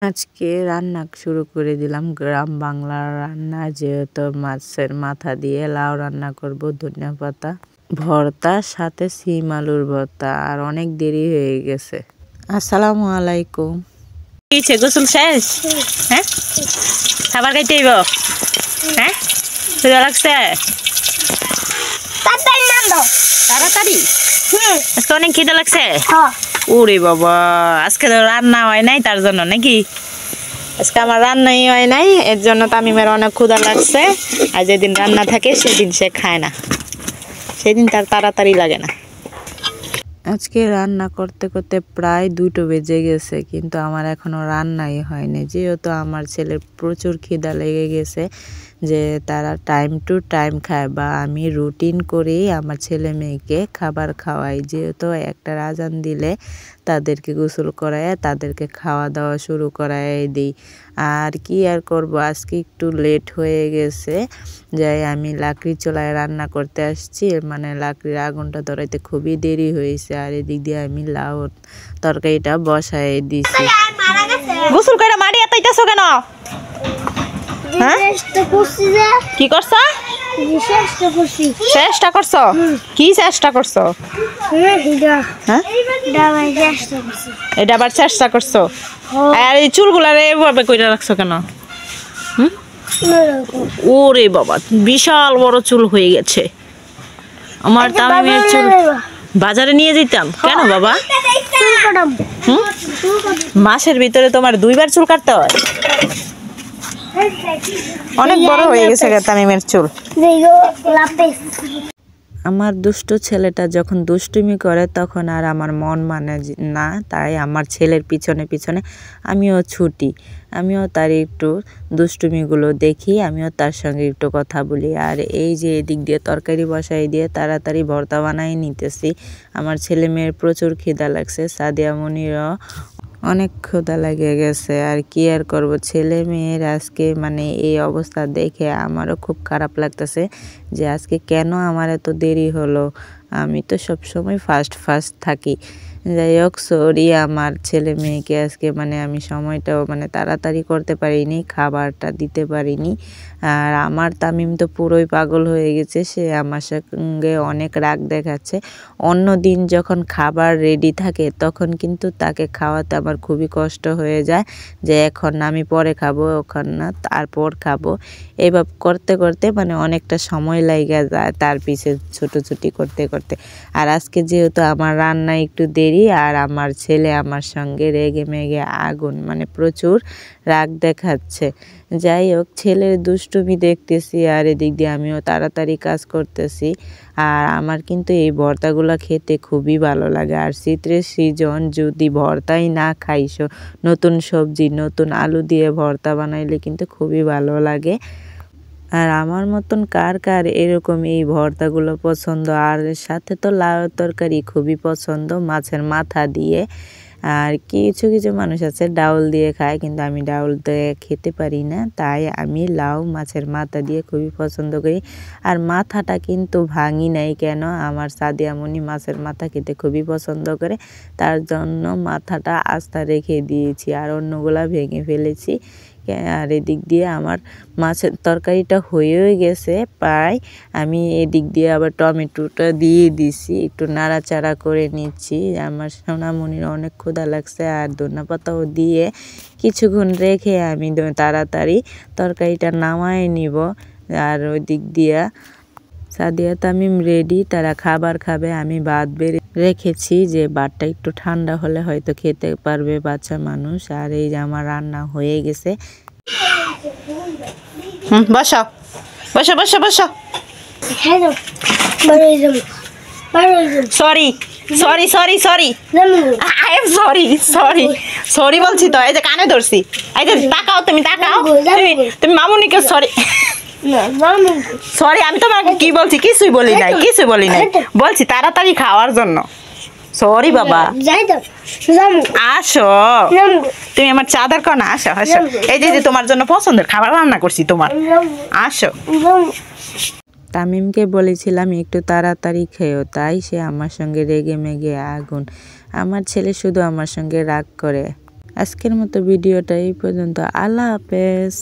আজকে রান্না শুরু করে দিলাম গ্রাম বাংলার রান্না। যেহেতু মাছের মাথা দিয়ে লাউ রান্না করব, ধনিয়া পাতা ভর্তা, সাথে সিম আলুর ভর্তা। আর অনেক দেরি হয়ে গেছে। আসসালামু আলাইকুম। গোসল শেষ? হ্যাঁ, খাবার খাইতে হইব? হ্যাঁ, খিদা লাগছে? তাড়াতাড়ি আজকে অনেক খিদা লাগছে। ওরে বাবা, আজকে তো রান্না হয় নাই, তার জন্য নাকি? আজকে আমার রান্নাই হয় নাই, এর জন্য তামিমের অনেক ক্ষুধা লাগছে। আর যেদিন রান্না থাকে সেদিন সে খায় না, সেদিন তার তাড়াতাড়ি লাগে না। আজকে রান্না করতে করতে প্রায় 2টো বেজে গেছে, কিন্তু আমার এখনো রান্নাই হয়নি। যেহেতু আমার ছেলের প্রচুর খিদা লেগে গেছে, যে তারা টাইম টু টাইম খায়, বা আমি রুটিন করেই আমার ছেলে মেয়েকে খাবার খাওয়াই। যেহেতু একটা আজান দিলে তাদেরকে গোসল করায় তাদেরকে খাওয়া দাওয়া শুরু করায় দিই। আর কি আর করব, আজকে একটু লেট হয়ে গেছে। যাই আমি লাকড়ি চুলায় রান্না করতে আসছি, মানে লাকড়ির আগুনটা ধরাইতে খুবই দেরি হয়েছে। আর এদিক দিয়ে আমি লাউ তরকারিটা বসাই দিছি। গোসল করে মারি এতাইতেছো কেন? কি করছো? চেষ্টা করছো? কি চেষ্টা করছো? এটা আবার চেষ্টা করছো? আর এই চুলগুলা এভাবে কইরা রাখছো কেন? ওরে বাবা, বিশাল বড় চুল হয়ে গেছে আমার। তামিমের চুল বাজারে নিয়ে যেতাম কেন বাবা? মাসের ভিতরে তোমার 2বার চুল কাটতে হয়? অনেক বড় হয়ে গেছে তামিমের চুল। আমার দুষ্ট ছেলেটা যখন দুষ্টুমি করে তখন আর আমার মন মানে না, তাই আমার ছেলের পিছনে পিছনে আমিও ছুটি। আমিও তার একটু দুষ্টুমিগুলো দেখি, আমিও তার সঙ্গে একটু কথা বলি। আর এই যে এদিক দিয়ে তরকারি বসাই দিয়ে তাড়াতাড়ি ভর্তা বানাই নিতেছি। আমার ছেলে মেয়ের প্রচুর খিদা লাগছে, সাদিয়া মনিরও অনেক ক্ষুধা লেগে গেছে। আর কি আর করব, ছেলে মেয়ের আজকে মানে এই অবস্থা দেখে আমারও খুব খারাপ লাগতেছে, যে আজকে কেন আমার এত দেরি হলো। আমি তো সবসময় ফার্স্ট থাকি। যাই হোক, সরি আমার ছেলে মেয়েকে আজকে মানে আমি সময়টাও মানে তাড়াতাড়ি করতে পারিনি, খাবারটা দিতে পারিনি। আর আমার তামিম তো পুরোই পাগল হয়ে গেছে, সে আমার সঙ্গে অনেক রাগ দেখাচ্ছে। অন্য দিন যখন খাবার রেডি থাকে তখন কিন্তু তাকে খাওয়াতে আমার খুবই কষ্ট হয়ে যায়, যে এখন না, আমি পরে খাবো, এখন না, তারপর খাবো। এইভাবে করতে করতে মানে অনেকটা সময় লাগে যায় তার পিছে ছুটোছুটি করতে করতে। আর আজকে যেহেতু আমার রান্না একটু দেরি, আর আমার ছেলে আমার সঙ্গে রেগে মেগে আগুন, মানে প্রচুর রাগ দেখাচ্ছে। যাই হোক, ছেলের দুষ্টুমি দেখতেছি আর এদিক দিয়ে আমিও তাড়াতাড়ি কাজ করতেছি। আর আমার কিন্তু এই ভর্তাগুলো খেতে খুবই ভালো লাগে। আর শীতের সিজন যদি ভর্তাই না খাই, নতুন সবজি নতুন আলু দিয়ে ভর্তা বানাইলে কিন্তু খুবই ভালো লাগে। আর আমার মতন কার কার এরকম এই ভর্তাগুলো পছন্দ? আর সাথে তো লাউ তরকারি খুবই পছন্দ, মাছের মাথা দিয়ে। আর কিছু কিছু মানুষ আছে ডাউল দিয়ে খায়, কিন্তু আমি ডাউল দিয়ে খেতে পারি না, তাই আমি লাউ মাছের মাথা দিয়ে খুবই পছন্দ করি। আর মাথাটা কিন্তু ভাঙি নাই কেন, আমার সাদিয়ামণি মাছের মাথা খেতে খুবই পছন্দ করে, তার জন্য মাথাটা আস্তা রেখে দিয়েছি, আর অন্যগুলা ভেঙে ফেলেছি। আর এদিক দিয়ে আমার মাছের তরকারিটা হয়েও গেছে প্রায়। আমি এদিক দিয়ে আবার টমেটোটা দিয়ে দিছি, একটু নাড়াচাড়া করে নিচ্ছি। আমার সোনামণির অনেক ক্ষুধা লাগছে, আর ধনিয়া পাতাও দিয়ে কিছুক্ষণ রেখে আমি তাড়াতাড়ি তরকারিটা নামায় নিব। আর ওই দিক দিয়া সাদিয়া তামিম রেডি, তারা খাবার খাবে। আমি ভাত বেড়ে রেখেছি, যে ভাতটা একটু ঠান্ডা হলে হয়তো খেতে পারবে বাচ্চা মানুষ। আর এই যে আমার রান্না হয়ে গেছে। বসো বসো বসো বসো। Sorry sorry sorry sorry, I am sorry sorry sorry বলছি তো, এই যে কানে ধরছি। এই যে তাকাও, তুমি তাকাও, তুমি মামুনিকে সরি সরি। আমি তোমাকে কি বলছি? কিছুই বলি নাই, কিছুই বলি নাই, বলছি তাড়াতাড়ি খাওয়ার জন্য। সরি বাবা, আসো তুমি আমার চাদর কো না, আসো আসো। এই যে তোমার জন্য পছন্দের খাবার রান্না করছি তোমার, আসো। তামিমকে বলেছিলাম একটু তাড়াতাড়ি খেয়েও, তাই সে আমার সঙ্গে রেগে মেগে আগুন। আমার ছেলে শুধু আমার সঙ্গে রাগ করে। আজকের মতো ভিডিওটা এই পর্যন্ত। আল্লাহ হাফেজ।